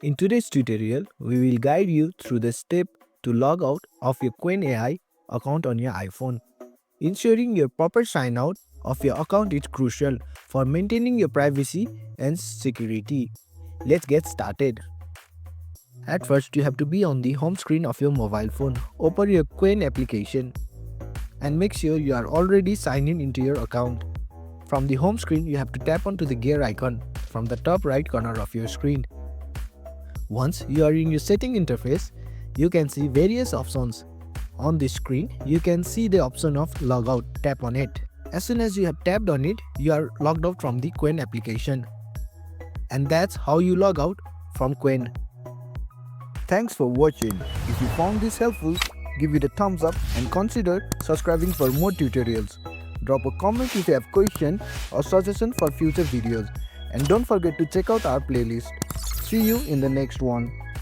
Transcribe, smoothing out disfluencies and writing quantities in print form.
In today's tutorial, we will guide you through the step to log out of your Qwen Ai account on your iPhone. Ensuring your proper sign out of your account is crucial for maintaining your privacy and security. Let's get started. At first, you have to be on the home screen of your mobile phone. Open your Qwen application and make sure you are already signed in into your account. From the home screen, you have to tap onto the gear icon from the top right corner of your screen. Once you are in your setting interface, you can see various options. On this screen, you can see the option of Logout. Tap on it. As soon as you have tapped on it, you are logged out from the Qwen application. And that's how you log out from Qwen. Thanks for watching. If you found this helpful, give it a thumbs up and consider subscribing for more tutorials. Drop a comment if you have question or suggestion for future videos. And don't forget to check out our playlist. See you in the next one.